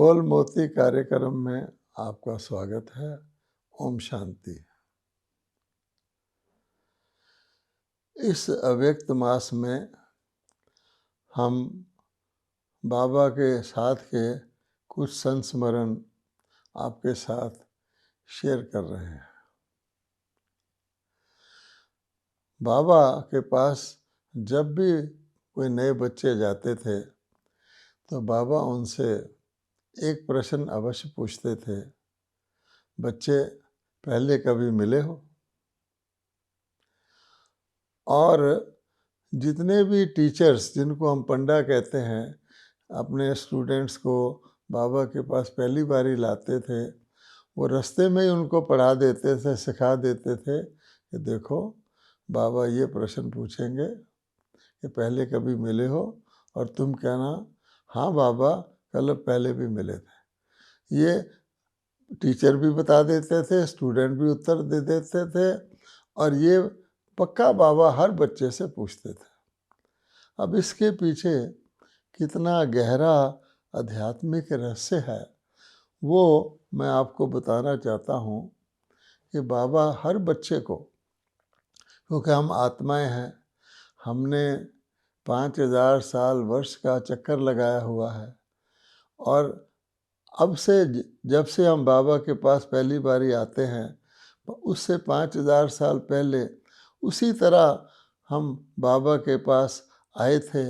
बोल मोती कार्यक्रम में आपका स्वागत है। ओम शांति। इस अव्यक्त मास में हम बाबा के साथ के कुछ संस्मरण आपके साथ शेयर कर रहे हैं। बाबा के पास जब भी कोई नए बच्चे जाते थे तो बाबा उनसे एक प्रश्न अवश्य पूछते थे, बच्चे पहले कभी मिले हो? और जितने भी टीचर्स, जिनको हम पंडा कहते हैं, अपने स्टूडेंट्स को बाबा के पास पहली बारी लाते थे, वो रास्ते में ही उनको पढ़ा देते थे, सिखा देते थे कि देखो बाबा ये प्रश्न पूछेंगे कि पहले कभी मिले हो, और तुम कहना हाँ बाबा कल पहले भी मिले थे। ये टीचर भी बता देते थे, स्टूडेंट भी उत्तर दे देते थे, और ये पक्का बाबा हर बच्चे से पूछते थे। अब इसके पीछे कितना गहरा आध्यात्मिक रहस्य है वो मैं आपको बताना चाहता हूँ कि बाबा हर बच्चे को, क्योंकि हम आत्माएं हैं, हमने 5000 साल वर्ष का चक्कर लगाया हुआ है, और अब से जब से हम बाबा के पास पहली बारी आते हैं उससे 5000 साल पहले उसी तरह हम बाबा के पास आए थे।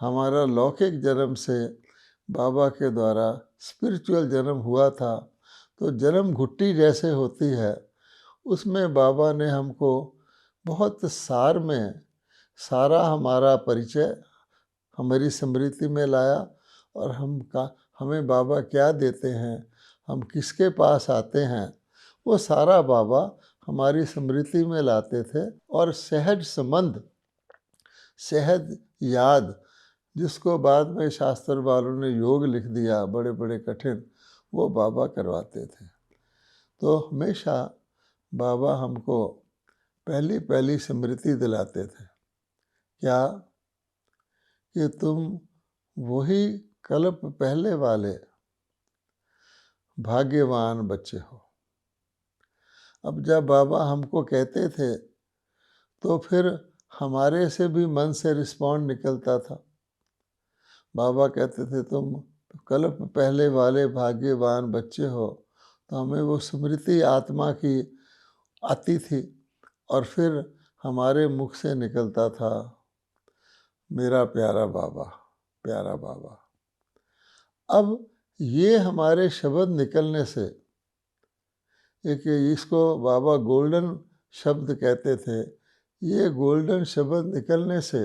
हमारा लौकिक जन्म से बाबा के द्वारा स्पिरिचुअल जन्म हुआ था, तो जन्म घुट्टी जैसे होती है, उसमें बाबा ने हमको बहुत सार में सारा हमारा परिचय हमारी स्मृति में लाया, और हमें बाबा क्या देते हैं, हम किसके पास आते हैं, वो सारा बाबा हमारी स्मृति में लाते थे। और सहज संबंध, सहज याद, जिसको बाद में शास्त्र वालों ने योग लिख दिया बड़े बड़े कठिन, वो बाबा करवाते थे। तो हमेशा बाबा हमको पहली पहली स्मृति दिलाते थे, क्या कि तुम वही कल्प पहले वाले भाग्यवान बच्चे हो। अब जब बाबा हमको कहते थे तो फिर हमारे से भी मन से रिस्पॉन्ड निकलता था। बाबा कहते थे तुम कल्प पहले वाले भाग्यवान बच्चे हो, तो हमें वो स्मृति आत्मा की आती थी, और फिर हमारे मुख से निकलता था मेरा प्यारा बाबा, प्यारा बाबा। अब ये हमारे शब्द निकलने से, एक इसको बाबा गोल्डन शब्द कहते थे, ये गोल्डन शब्द निकलने से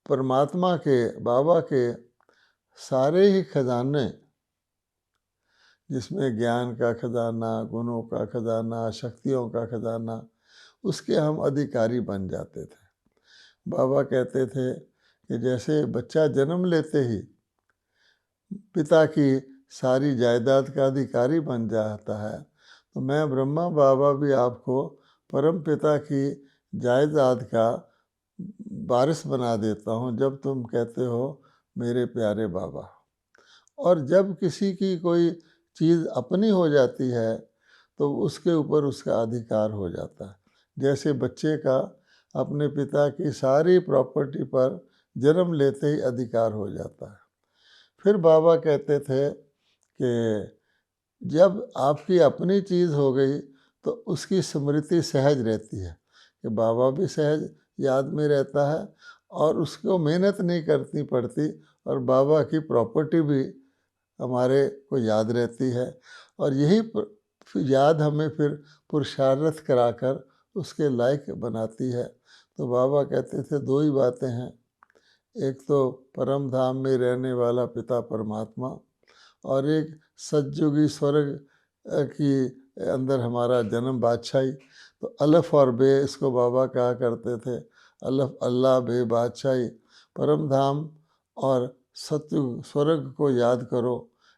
परमात्मा के, बाबा के सारे ही खजाने, जिसमें ज्ञान का खजाना, गुणों का खजाना, शक्तियों का खजाना, उसके हम अधिकारी बन जाते थे। बाबा कहते थे कि जैसे बच्चा जन्म लेते ही पिता की सारी जायदाद का अधिकारी बन जाता है, तो मैं ब्रह्मा बाबा भी आपको परम पिता की जायदाद का वारिस बना देता हूँ जब तुम कहते हो मेरे प्यारे बाबा। और जब किसी की कोई चीज़ अपनी हो जाती है तो उसके ऊपर उसका अधिकार हो जाता है। जैसे बच्चे का अपने पिता की सारी प्रॉपर्टी पर जन्म लेते ही अधिकार हो जाता है। फिर बाबा कहते थे कि जब आपकी अपनी चीज़ हो गई तो उसकी स्मृति सहज रहती है, कि बाबा भी सहज याद में रहता है, और उसको मेहनत नहीं करनी पड़ती, और बाबा की प्रॉपर्टी भी हमारे को याद रहती है, और यही याद हमें फिर पुरुषार्थ कराकर उसके लायक बनाती है। तो बाबा कहते थे दो ही बातें हैं, एक तो परम धाम में रहने वाला पिता परमात्मा, और एक सतयुगी स्वर्ग की अंदर हमारा जन्म बादशाही। तो अलफ और बे, इसको बाबा कहा करते थे, अलफ अल्लाह, बे बादशाही। परम धाम और सतयुग स्वर्ग को याद करो,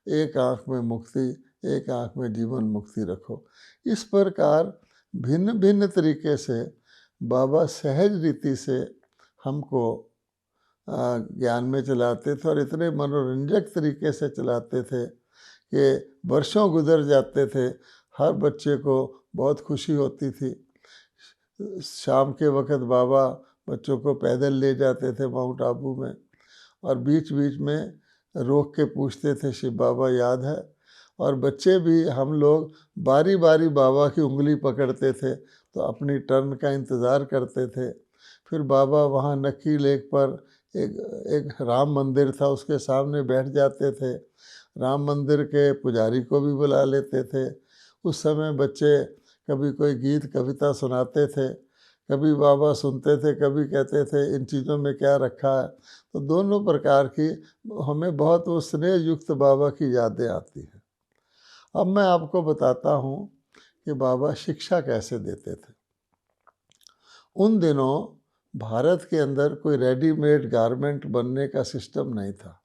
एक आँख में मुक्ति, एक आँख में जीवन मुक्ति रखो। इस प्रकार भिन्न भिन्न तरीके से बाबा सहज रीति से हमको ज्ञान में चलाते थे और इतने मनोरंजक तरीके से चलाते थे कि वर्षों गुजर जाते थे, हर बच्चे को बहुत खुशी होती थी। शाम के वक़्त बाबा बच्चों को पैदल ले जाते थे माउंट आबू में, और बीच बीच में रोक के पूछते थे, शिव बाबा याद है? और बच्चे भी, हम लोग बारी बारी बाबा की उंगली पकड़ते थे, तो अपनी टर्न का इंतज़ार करते थे। फिर बाबा वहाँ नक्की लेक पर एक एक राम मंदिर था, उसके सामने बैठ जाते थे। राम मंदिर के पुजारी को भी बुला लेते थे। उस समय बच्चे कभी कोई गीत कविता सुनाते थे, कभी बाबा सुनते थे, कभी कहते थे इन चीज़ों में क्या रखा है। तो दोनों प्रकार की हमें बहुत वो स्नेह युक्त बाबा की यादें आती हैं। अब मैं आपको बताता हूँ कि बाबा शिक्षा कैसे देते थे। उन दिनों भारत के अंदर कोई रेडीमेड गारमेंट बनने का सिस्टम नहीं था।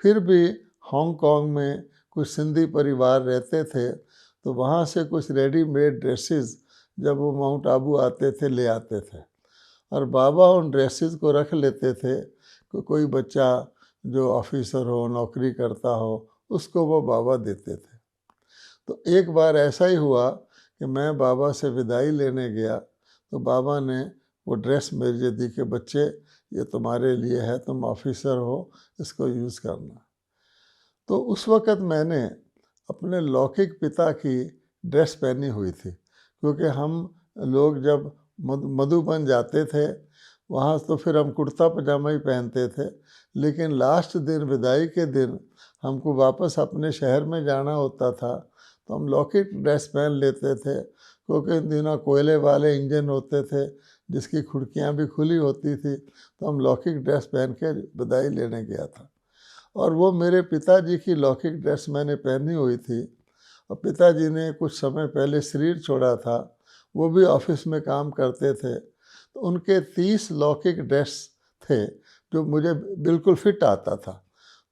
फिर भी हांगकांग में कुछ सिंधी परिवार रहते थे, तो वहाँ से कुछ रेडीमेड ड्रेसेस जब वो माउंट आबू आते थे ले आते थे, और बाबा उन ड्रेसेस को रख लेते थे। कोई बच्चा जो ऑफिसर हो, नौकरी करता हो, उसको वो बाबा देते थे। तो एक बार ऐसा ही हुआ कि मैं बाबा से विदाई लेने गया, तो बाबा ने वो ड्रेस मुझे दी कि बच्चे ये तुम्हारे लिए है, तुम ऑफिसर हो, इसको यूज़ करना। तो उस वक़्त मैंने अपने लौकिक पिता की ड्रेस पहनी हुई थी, क्योंकि हम लोग जब मधुबन जाते थे वहाँ तो फिर हम कुर्ता पजामा ही पहनते थे, लेकिन लास्ट दिन, विदाई के दिन, हमको वापस अपने शहर में जाना होता था, तो हम लौकिक ड्रेस पहन लेते थे, क्योंकि इन दिनों कोयले वाले इंजन होते थे जिसकी खिड़कियाँ भी खुली होती थी। तो हम लौकिक ड्रेस पहन के विदाई लेने गया था, और वो मेरे पिताजी की लौकिक ड्रेस मैंने पहनी हुई थी। और पिताजी ने कुछ समय पहले शरीर छोड़ा था, वो भी ऑफिस में काम करते थे, तो उनके 30 लौकिक ड्रेस थे जो मुझे बिल्कुल फिट आता था।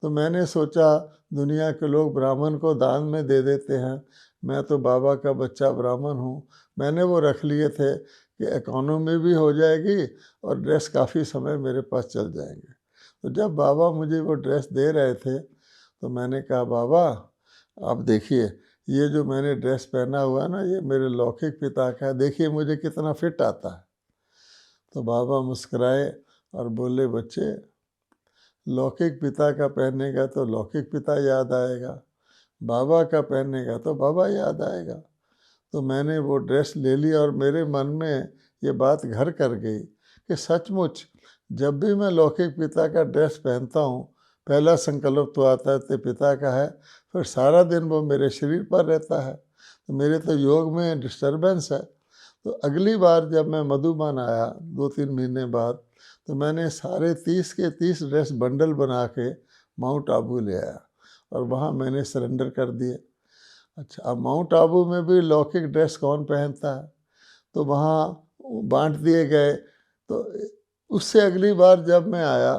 तो मैंने सोचा दुनिया के लोग ब्राह्मण को दान में दे देते हैं, मैं तो बाबा का बच्चा ब्राह्मण हूँ, मैंने वो रख लिए थे कि इकोनॉमी भी हो जाएगी और ड्रेस काफ़ी समय मेरे पास चल जाएंगे। तो जब बाबा मुझे वो ड्रेस दे रहे थे, तो मैंने कहा, बाबा आप देखिए, ये जो मैंने ड्रेस पहना हुआ है ना, ये मेरे लौकिक पिता का है, देखिए मुझे कितना फिट आता है। तो बाबा मुस्कुराए और बोले, बच्चे लौकिक पिता का पहनेगा तो लौकिक पिता याद आएगा, बाबा का पहनेगा तो बाबा याद आएगा। तो मैंने वो ड्रेस ले ली, और मेरे मन में ये बात घर कर गई कि सचमुच जब भी मैं लौकिक पिता का ड्रेस पहनता हूँ, पहला संकल्प तो आता है तो पिता का है, फिर सारा दिन वो मेरे शरीर पर रहता है, तो मेरे तो योग में डिस्टर्बेंस है। तो अगली बार जब मैं मधुबन आया 2-3 महीने बाद, तो मैंने सारे 30 के 30 ड्रेस बंडल बना के माउंट आबू ले आया, और वहाँ मैंने सरेंडर कर दिए। अच्छा, अब माउंट आबू में भी लौकिक ड्रेस कौन पहनता है, तो वहाँ बांट दिए गए। तो उससे अगली बार जब मैं आया,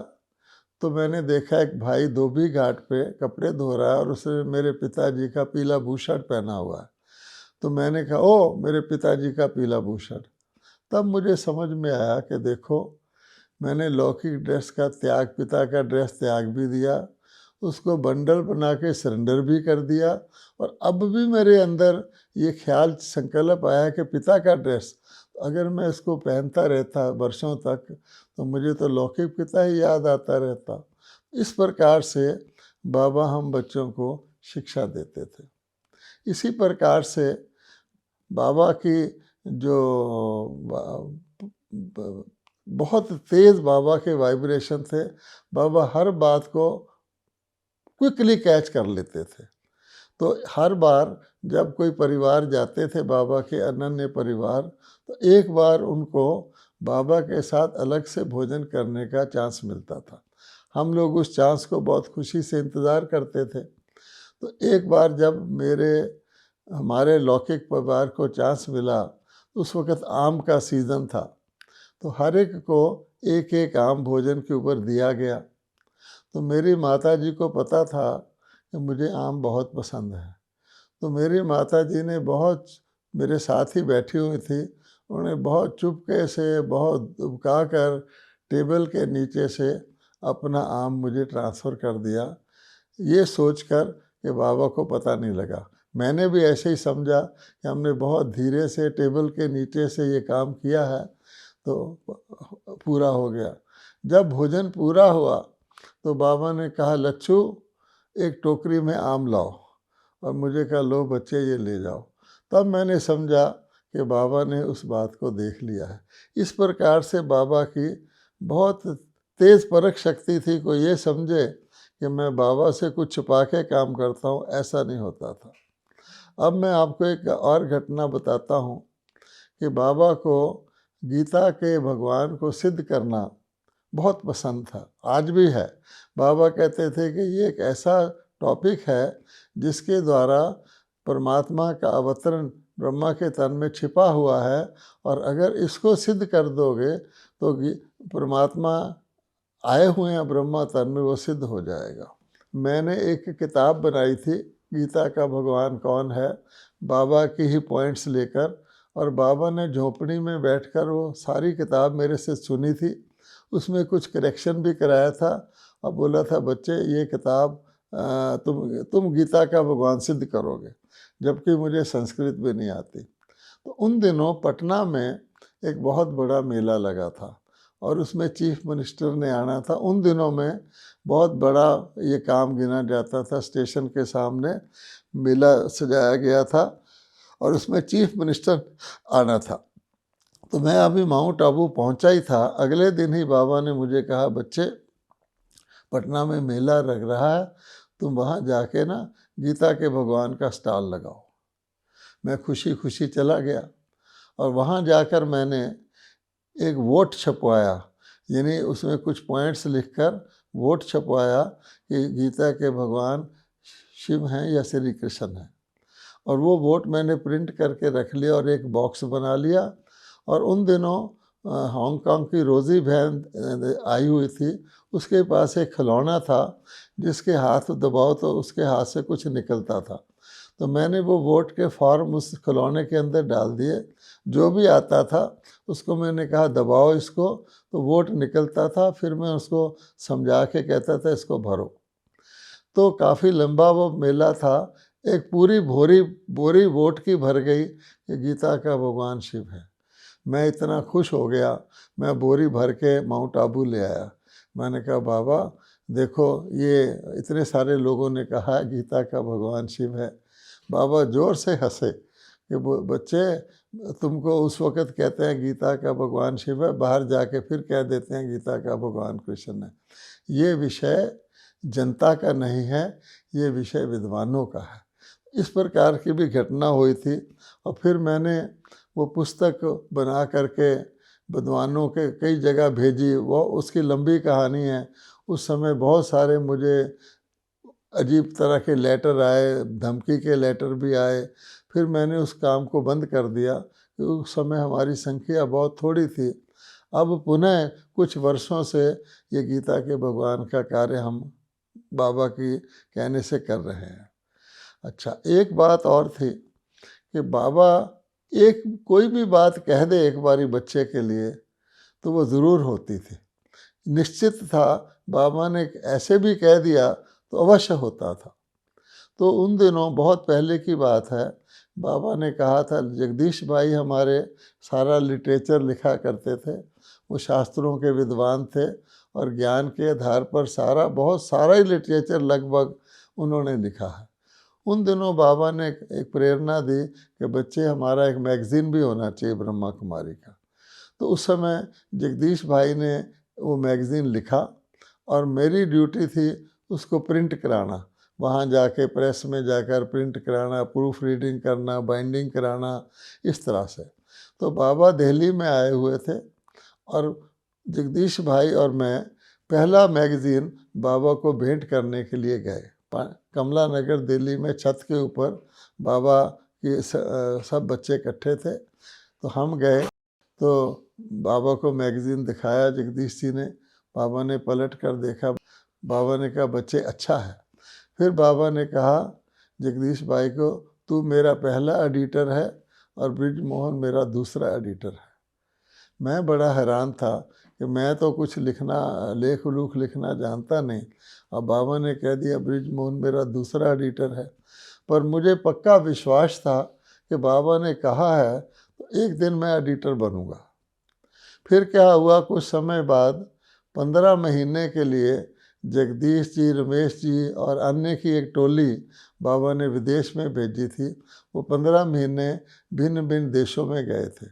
तो मैंने देखा एक भाई धोबी घाट पे कपड़े धो रहा है, और उसने मेरे पिताजी का पीला बूशर्ट पहना हुआ है। तो मैंने कहा, ओ मेरे पिताजी का पीला बूशर्ट। तब मुझे समझ में आया कि देखो, मैंने लौकिक ड्रेस का त्याग, पिता का ड्रेस त्याग भी दिया, उसको बंडल बना के सरेंडर भी कर दिया, और अब भी मेरे अंदर ये ख्याल, संकल्प आया कि पिता का ड्रेस अगर मैं इसको पहनता रहता वर्षों तक, तो मुझे तो लौकिक पिता ही याद आता रहता। इस प्रकार से बाबा हम बच्चों को शिक्षा देते थे। इसी प्रकार से बाबा की जो बहुत तेज़ बाबा के वाइब्रेशन थे, बाबा हर बात को क्विकली कैच कर लेते थे। तो हर बार जब कोई परिवार जाते थे बाबा के, अनन्य परिवार, तो एक बार उनको बाबा के साथ अलग से भोजन करने का चांस मिलता था। हम लोग उस चांस को बहुत खुशी से इंतज़ार करते थे। तो एक बार जब हमारे लौकिक परिवार को चांस मिला, उस वक़्त आम का सीज़न था, तो हर एक को एक एक आम भोजन के ऊपर दिया गया। तो मेरी माताजी को पता था कि मुझे आम बहुत पसंद है, तो मेरी माताजी ने बहुत, मेरे साथ ही बैठी हुई थी, उन्होंने बहुत चुपके से, बहुत दबका कर टेबल के नीचे से अपना आम मुझे ट्रांसफ़र कर दिया, ये सोचकर कि बाबा को पता नहीं लगा। मैंने भी ऐसे ही समझा कि हमने बहुत धीरे से टेबल के नीचे से ये काम किया है तो पूरा हो गया। जब भोजन पूरा हुआ तो बाबा ने कहा, लच्छू एक टोकरी में आम लाओ, और मुझे कहा, लो बच्चे ये ले जाओ। तब मैंने समझा कि बाबा ने उस बात को देख लिया है। इस प्रकार से बाबा की बहुत तेज़ परख शक्ति थी, कोई ये समझे कि मैं बाबा से कुछ छुपा के काम करता हूँ, ऐसा नहीं होता था। अब मैं आपको एक और घटना बताता हूँ कि बाबा को गीता के भगवान को सिद्ध करना बहुत पसंद था, आज भी है। बाबा कहते थे कि ये एक ऐसा टॉपिक है जिसके द्वारा परमात्मा का अवतरण ब्रह्मा के तन में छिपा हुआ है, और अगर इसको सिद्ध कर दोगे तो परमात्मा आए हुए हैं ब्रह्मा तन में, वो सिद्ध हो जाएगा। मैंने एक किताब बनाई थी, गीता का भगवान कौन है, बाबा की ही पॉइंट्स लेकर, और बाबा ने झोपड़ी में बैठकर वो सारी किताब मेरे से सुनी थी। उसमें कुछ करेक्शन भी कराया था और बोला था, बच्चे ये किताब तुम गीता का भगवान सिद्ध करोगे, जबकि मुझे संस्कृत भी नहीं आती। तो उन दिनों पटना में एक बहुत बड़ा मेला लगा था और उसमें चीफ मिनिस्टर ने आना था। उन दिनों में बहुत बड़ा ये काम गिना जाता था, स्टेशन के सामने मेला सजाया गया था और उसमें चीफ मिनिस्टर आना था। तो मैं अभी माउंट आबू पहुंचा ही था, अगले दिन ही बाबा ने मुझे कहा, बच्चे पटना में मेला लग रहा है, तुम वहाँ जाके ना गीता के भगवान का स्टॉल लगाओ। मैं खुशी खुशी चला गया और वहाँ जाकर मैंने एक वोट छपवाया, यानी उसमें कुछ पॉइंट्स लिखकर वोट छपवाया कि गीता के भगवान शिव हैं या श्री कृष्ण हैं। और वो वोट मैंने प्रिंट करके रख लिया और एक बॉक्स बना लिया। और उन दिनों हांगकांग की रोज़ी बहन आई हुई थी, उसके पास एक खिलौना था जिसके हाथ दबाओ तो उसके हाथ से कुछ निकलता था। तो मैंने वो वोट के फॉर्म उस खिलौने के अंदर डाल दिए। जो भी आता था उसको मैंने कहा, दबाओ इसको, तो वोट निकलता था। फिर मैं उसको समझा के कहता था, इसको भरो। तो काफ़ी लंबा वो मेला था, एक पूरी बोरी वोट की भर गई कि गीता का भगवान शिव है। मैं इतना खुश हो गया, मैं बोरी भर के माउंट आबू ले आया। मैंने कहा, बाबा देखो, ये इतने सारे लोगों ने कहा गीता का भगवान शिव है। बाबा ज़ोर से हंसे कि बच्चे, तुमको उस वक़्त कहते हैं गीता का भगवान शिव है, बाहर जाके फिर कह देते हैं गीता का भगवान कृष्ण है। ये विषय जनता का नहीं है, ये विषय विद्वानों का है। इस प्रकार की भी घटना हुई थी। और फिर मैंने वो पुस्तक बना करके विद्वानों के कई जगह भेजी। वो उसकी लंबी कहानी है। उस समय बहुत सारे मुझे अजीब तरह के लेटर आए, धमकी के लेटर भी आए। फिर मैंने उस काम को बंद कर दिया क्योंकि उस समय हमारी संख्या बहुत थोड़ी थी। अब पुनः कुछ वर्षों से ये गीता के भगवान का कार्य हम बाबा की कहने से कर रहे हैं। अच्छा, एक बात और थी कि बाबा एक कोई भी बात कह दे एक बारी बच्चे के लिए तो वो ज़रूर होती थी। निश्चित था, बाबा ने ऐसे भी कह दिया तो अवश्य होता था। तो उन दिनों बहुत पहले की बात है, बाबा ने कहा था, जगदीश भाई हमारे सारा लिटरेचर लिखा करते थे, वो शास्त्रों के विद्वान थे और ज्ञान के आधार पर बहुत सारा ही लिटरेचर लगभग उन्होंने लिखा है। उन दिनों बाबा ने एक प्रेरणा दी कि बच्चे, हमारा एक मैगज़ीन भी होना चाहिए ब्रह्मा कुमारी का। तो उस समय जगदीश भाई ने वो मैगज़ीन लिखा और मेरी ड्यूटी थी उसको प्रिंट कराना, वहाँ जाके प्रेस में जाकर प्रिंट कराना, प्रूफ रीडिंग करना, बाइंडिंग कराना, इस तरह से। तो बाबा दिल्ली में आए हुए थे और जगदीश भाई और मैं पहला मैगज़ीन बाबा को भेंट करने के लिए गए। कमला नगर दिल्ली में छत के ऊपर बाबा के सब बच्चे इकट्ठे थे। तो हम गए तो बाबा को मैगज़ीन दिखाया जगदीश जी ने। बाबा ने पलट कर देखा। बाबा ने कहा, बच्चे अच्छा है। फिर बाबा ने कहा जगदीश भाई को, तू मेरा पहला एडिटर है और ब्रिज मोहन मेरा दूसरा एडिटर है। मैं बड़ा हैरान था कि मैं तो कुछ लिखना लेख लूख लिखना जानता नहीं, अब बाबा ने कह दिया बृजमोहन मेरा दूसरा एडिटर है। पर मुझे पक्का विश्वास था कि बाबा ने कहा है तो एक दिन मैं एडिटर बनूंगा। फिर क्या हुआ, कुछ समय बाद 15 महीने के लिए जगदीश जी, रमेश जी और अन्य की एक टोली बाबा ने विदेश में भेजी थी। वो 15 महीने भिन्न भिन्न देशों में गए थे।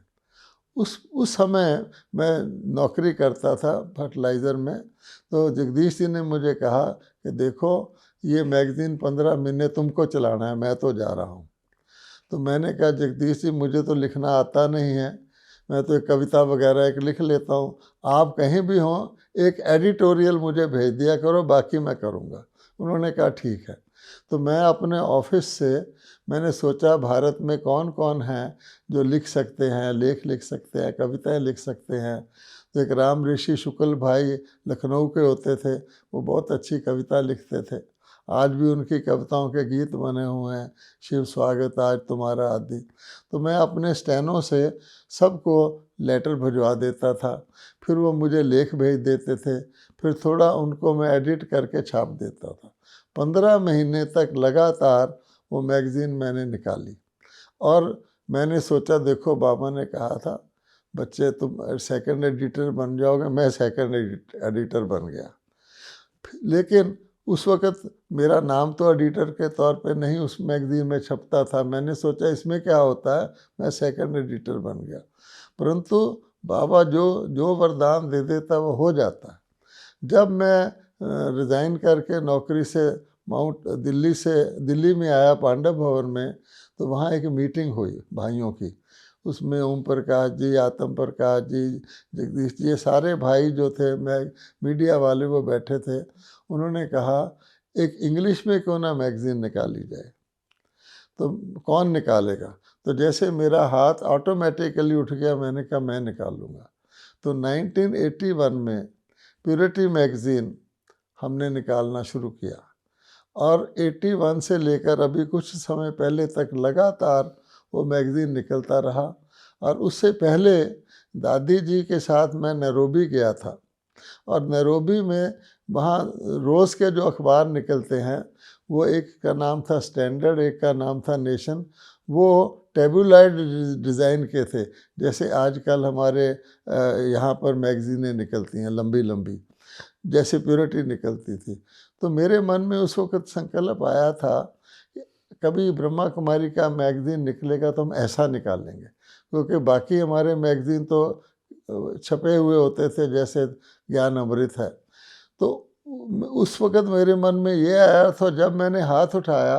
उस समय मैं नौकरी करता था फर्टिलाइज़र में। तो जगदीश जी ने मुझे कहा कि देखो ये मैगज़ीन 15 महीने तुमको चलाना है, मैं तो जा रहा हूँ। तो मैंने कहा जगदीश जी मुझे तो लिखना आता नहीं है, मैं तो एक कविता वगैरह एक लिख लेता हूँ, आप कहीं भी हों एक एडिटोरियल मुझे भेज दिया करो, बाकी मैं करूँगा। उन्होंने कहा ठीक है। तो मैं अपने ऑफिस से मैंने सोचा भारत में कौन कौन हैं जो लिख सकते हैं, लेख लिख सकते हैं, कविताएं लिख सकते हैं। तो एक राम ऋषि शुक्ल भाई लखनऊ के होते थे, वो बहुत अच्छी कविता लिखते थे, आज भी उनकी कविताओं के गीत बने हुए हैं, शिव स्वागत आज तुम्हारा आदि। तो मैं अपने स्टेनो से सबको लेटर भिजवा देता था, फिर वो मुझे लेख भेज देते थे, फिर थोड़ा उनको मैं एडिट करके छाप देता था। 15 महीने तक लगातार वो मैगज़ीन मैंने निकाली। और मैंने सोचा देखो बाबा ने कहा था बच्चे तुम सेकंड एडिटर बन जाओगे, मैं सेकंड एडिटर बन गया। लेकिन उस वक़्त मेरा नाम तो एडिटर के तौर पे नहीं उस मैगज़ीन में छपता था। मैंने सोचा इसमें क्या होता है, मैं सेकंड एडिटर बन गया। परंतु बाबा जो जो वरदान दे देता वो हो जाता है। जब मैं रिज़ाइन करके नौकरी से दिल्ली में आया पांडव भवन में, तो वहाँ एक मीटिंग हुई भाइयों की। उसमें ओम प्रकाश जी, आत्म प्रकाश जी, जगदीश जी, ये सारे भाई जो थे, मैं मीडिया वाले वो बैठे थे। उन्होंने कहा एक इंग्लिश में क्यों ना मैगज़ीन निकाली जाए, तो कौन निकालेगा। तो जैसे मेरा हाथ ऑटोमेटिकली उठ गया, मैंने कहा मैं निकालूंगा। तो 1981 में प्योरिटी मैगज़ीन हमने निकालना शुरू किया और 81 से लेकर अभी कुछ समय पहले तक लगातार वो मैगज़ीन निकलता रहा। और उससे पहले दादी जी के साथ मैं नैरोबी गया था, और नैरोबी में वहाँ रोज़ के जो अखबार निकलते हैं, वो एक का नाम था स्टैंडर्ड, एक का नाम था नेशन। वो टेबुलॉइड डिज़ाइन के थे, जैसे आजकल हमारे यहाँ पर मैगज़ीनें निकलती हैं लंबी लंबी, जैसे प्योरिटी निकलती थी। तो मेरे मन में उस वक़्त संकल्प आया था कि कभी ब्रह्मा कुमारी का मैगज़ीन निकलेगा तो हम ऐसा निकालेंगे, क्योंकि बाकी हमारे मैगज़ीन तो छपे हुए होते थे जैसे ज्ञान अमृत है। तो उस वक़्त मेरे मन में ये आया था, जब मैंने हाथ उठाया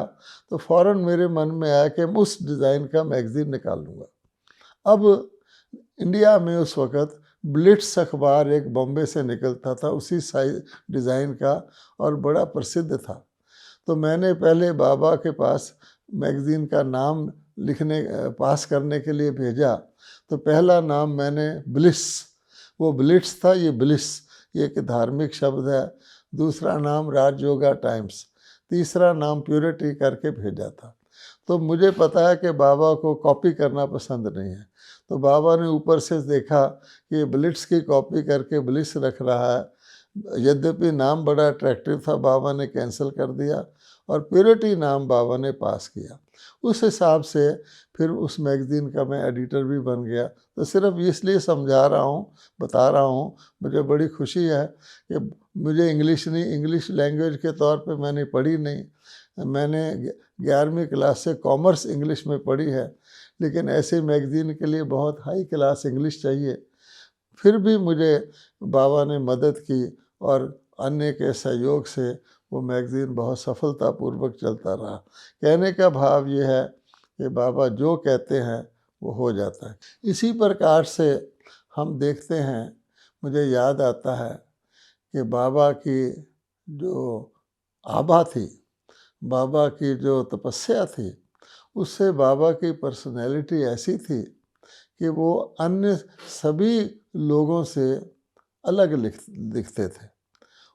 तो फ़ौरन मेरे मन में आया कि मैं उस डिज़ाइन का मैगज़ीन निकालूंगा। अब इंडिया में उस वक़्त ब्लिट्स अखबार एक बॉम्बे से निकलता था उसी साइज डिज़ाइन का, और बड़ा प्रसिद्ध था। तो मैंने पहले बाबा के पास मैगज़ीन का नाम लिखने पास करने के लिए भेजा। तो पहला नाम मैंने ब्लिस, वो ब्लिट्स था, ये ब्लिस, ये एक धार्मिक शब्द है। दूसरा नाम राजयोगा टाइम्स, तीसरा नाम प्योरिटी करके भेजा था। तो मुझे पता है कि बाबा को कॉपी करना पसंद नहीं है, तो बाबा ने ऊपर से देखा कि ब्लिट्स की कॉपी करके ब्लिस रख रहा है। यद्यपि नाम बड़ा अट्रैक्टिव था, बाबा ने कैंसिल कर दिया और प्योरिटी नाम बाबा ने पास किया। उस हिसाब से फिर उस मैगज़ीन का मैं एडिटर भी बन गया। तो सिर्फ इसलिए समझा रहा हूँ, बता रहा हूँ, मुझे बड़ी खुशी है कि मुझे इंग्लिश नहीं, इंग्लिश लैंग्वेज के तौर पे मैंने पढ़ी नहीं, मैंने 11वीं क्लास से कॉमर्स इंग्लिश में पढ़ी है, लेकिन ऐसे मैगज़ीन के लिए बहुत हाई क्लास इंग्लिश चाहिए। फिर भी मुझे बाबा ने मदद की और अन्य के सहयोग से वो मैगज़ीन बहुत सफलतापूर्वक चलता रहा। कहने का भाव ये है कि बाबा जो कहते हैं वो हो जाता है। इसी प्रकार से हम देखते हैं, मुझे याद आता है कि बाबा की जो आभा थी, बाबा की जो तपस्या थी, उससे बाबा की पर्सनैलिटी ऐसी थी कि वो अन्य सभी लोगों से अलग दिखते थे।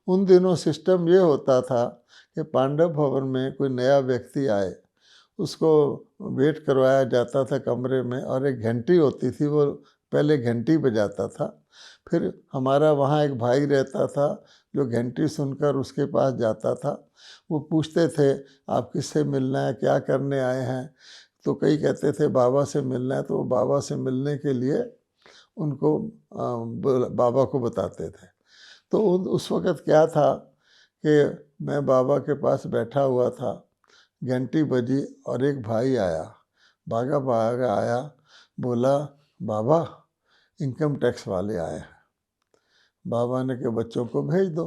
उन दिनों सिस्टम ये होता था कि पांडव भवन में कोई नया व्यक्ति आए, उसको वेट करवाया जाता था कमरे में, और एक घंटी होती थी, वो पहले घंटी बजाता था। फिर हमारा वहाँ एक भाई रहता था जो घंटी सुनकर उसके पास जाता था। वो पूछते थे आप किससे मिलना है, क्या करने आए हैं। तो कई कहते थे बाबा से मिलना है, तो वो बाबा से मिलने के लिए उनको बाबा को बताते थे। तो उस वक़्त क्या था कि मैं बाबा के पास बैठा हुआ था, घंटी बजी और एक भाई आया, भागा भागा आया, बोला बाबा इनकम टैक्स वाले आए हैं। बाबा ने कहा बच्चों को भेज दो।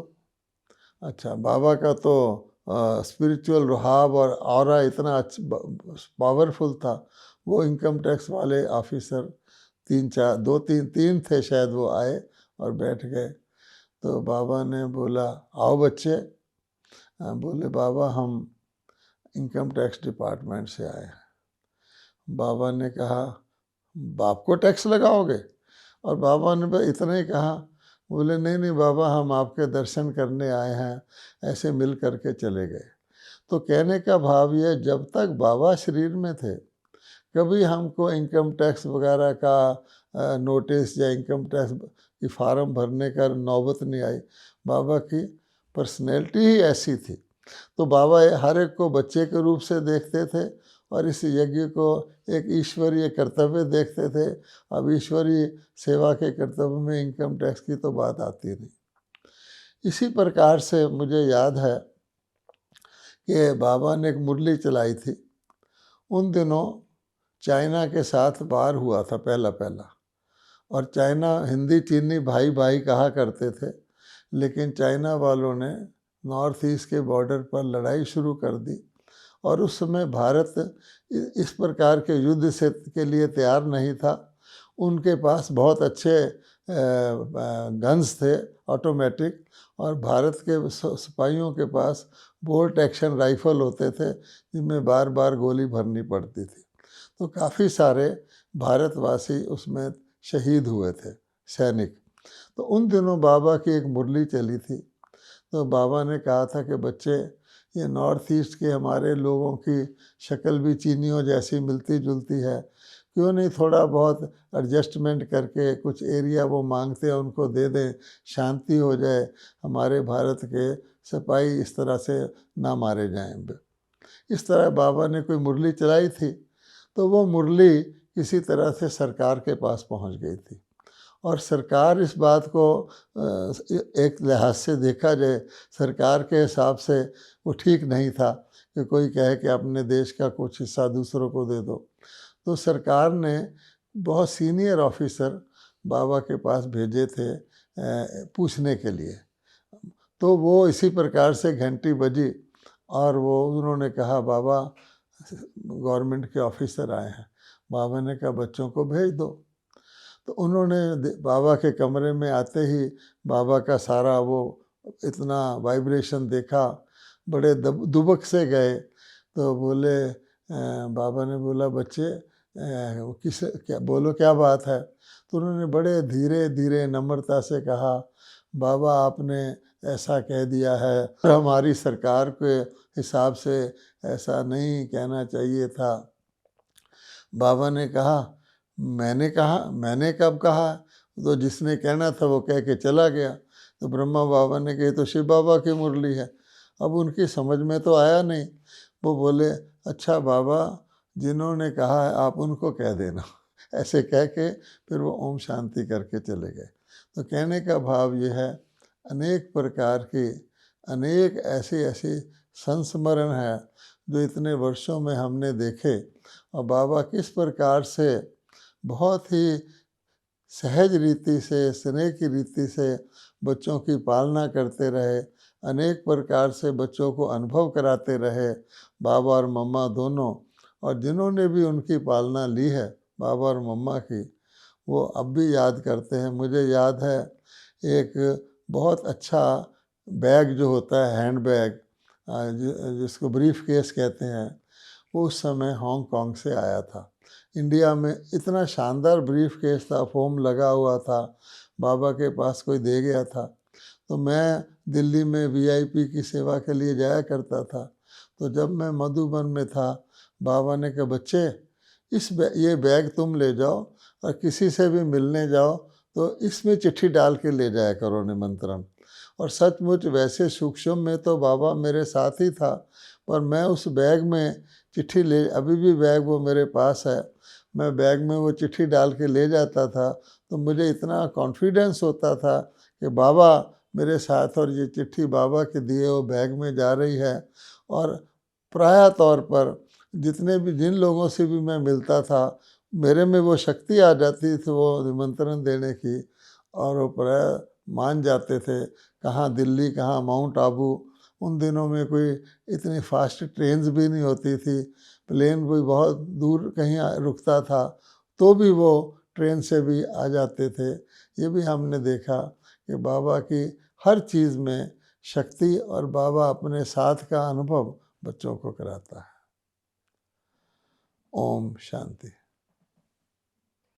अच्छा, बाबा का तो स्पिरिचुअल रुहाब और ऑरा इतना पावरफुल था। वो इनकम टैक्स वाले ऑफिसर तीन थे शायद, वो आए और बैठ गए। तो बाबा ने बोला आओ बच्चे। बोले बाबा हम इनकम टैक्स डिपार्टमेंट से आए हैं। बाबा ने कहा बाप को टैक्स लगाओगे? और बाबा ने बस इतना ही कहा। बोले नहीं नहीं बाबा, हम आपके दर्शन करने आए हैं। ऐसे मिल करके चले गए। तो कहने का भाव ये, जब तक बाबा शरीर में थे कभी हमको इनकम टैक्स वगैरह का नोटिस या इनकम टैक्स की फार्म भरने का नौबत नहीं आई। बाबा की पर्सनैलिटी ही ऐसी थी। तो बाबा हर एक को बच्चे के रूप से देखते थे और इस यज्ञ को एक ईश्वरीय कर्तव्य देखते थे। अब ईश्वरीय सेवा के कर्तव्य में इनकम टैक्स की तो बात आती नहीं। इसी प्रकार से मुझे याद है कि बाबा ने एक मुरली चलाई थी। उन दिनों चाइना के साथ वार हुआ था पहला पहला, और चाइना हिंदी चीनी भाई भाई कहा करते थे, लेकिन चाइना वालों ने नॉर्थ ईस्ट के बॉर्डर पर लड़ाई शुरू कर दी। और उस समय भारत इस प्रकार के युद्ध से के लिए तैयार नहीं था। उनके पास बहुत अच्छे गन्स थे ऑटोमेटिक, और भारत के सिपाहियों के पास बोल्ट एक्शन राइफल होते थे जिनमें बार बार गोली भरनी पड़ती थी। तो काफ़ी सारे भारतवासी उसमें शहीद हुए थे, सैनिक। तो उन दिनों बाबा की एक मुरली चली थी। तो बाबा ने कहा था कि बच्चे, ये नॉर्थ ईस्ट के हमारे लोगों की शक्ल भी चीनियों जैसी मिलती जुलती है, क्यों नहीं थोड़ा बहुत एडजस्टमेंट करके कुछ एरिया वो मांगते हैं उनको दे दें, शांति हो जाए, हमारे भारत के सिपाही इस तरह से ना मारे जाएं। इस तरह बाबा ने कोई मुरली चलाई थी। तो वो मुरली किसी तरह से सरकार के पास पहुंच गई थी, और सरकार इस बात को एक लिहाज से देखा जाए, सरकार के हिसाब से वो ठीक नहीं था कि कोई कहे कि अपने देश का कुछ हिस्सा दूसरों को दे दो। तो सरकार ने बहुत सीनियर ऑफिसर बाबा के पास भेजे थे पूछने के लिए। तो वो इसी प्रकार से घंटी बजी और वो उन्होंने कहा बाबा गवर्नमेंट के ऑफिसर आए हैं। बाबा ने कहा बच्चों को भेज दो। तो उन्होंने बाबा के कमरे में आते ही बाबा का सारा वो इतना वाइब्रेशन देखा, बड़े दुबक से गए। तो बोले बाबा ने बोला बच्चे किस क्या बोलो क्या बात है। तो उन्होंने बड़े धीरे धीरे नम्रता से कहा बाबा आपने ऐसा कह दिया है, हमारी सरकार के हिसाब से ऐसा नहीं कहना चाहिए था। बाबा ने कहा मैंने कब कहा? तो जिसने कहना था वो कह के चला गया। तो ब्रह्मा बाबा ने कही तो शिव बाबा की मुरली है। अब उनकी समझ में तो आया नहीं। वो बोले अच्छा बाबा, जिन्होंने कहा है आप उनको कह देना। ऐसे कह के फिर वो ओम शांति करके चले गए। तो कहने का भाव ये है, अनेक प्रकार की अनेक ऐसी ऐसी संस्मरण है जो इतने वर्षों में हमने देखे, और बाबा किस प्रकार से बहुत ही सहज रीति से, स्नेह की रीति से बच्चों की पालना करते रहे, अनेक प्रकार से बच्चों को अनुभव कराते रहे, बाबा और मम्मा दोनों। और जिन्होंने भी उनकी पालना ली है बाबा और मम्मा की, वो अब भी याद करते हैं। मुझे याद है एक बहुत अच्छा बैग जो होता है, हैंड बैग, जिसको ब्रीफ केस कहते हैं, वो उस समय हांगकांग से आया था। इंडिया में इतना शानदार ब्रीफ केस था, फोम लगा हुआ था, बाबा के पास कोई दे गया था। तो मैं दिल्ली में वीआईपी की सेवा के लिए जाया करता था। तो जब मैं मधुबन में था, बाबा ने कहा बच्चे ये बैग तुम ले जाओ और किसी से भी मिलने जाओ तो इसमें चिट्ठी डाल के ले जाया करो निमंत्रण। और सचमुच वैसे सूक्ष्म में तो बाबा मेरे साथ ही था, पर मैं उस बैग में चिट्ठी ले, अभी भी बैग वो मेरे पास है, मैं बैग में वो चिट्ठी डाल के ले जाता था तो मुझे इतना कॉन्फिडेंस होता था कि बाबा मेरे साथ और ये चिट्ठी बाबा के दिए वो बैग में जा रही है। और प्राय तौर पर जिन लोगों से भी मैं मिलता था, मेरे में वो शक्ति आ जाती थी वो निमंत्रण देने की, और वो प्राय मान जाते थे। कहाँ दिल्ली, कहाँ माउंट आबू, उन दिनों में कोई इतनी फास्ट ट्रेन्स भी नहीं होती थी, प्लेन भी बहुत दूर कहीं रुकता था तो भी वो ट्रेन से भी आ जाते थे। ये भी हमने देखा कि बाबा की हर चीज़ में शक्ति, और बाबा अपने साथ का अनुभव बच्चों को कराता है। ओम शांति।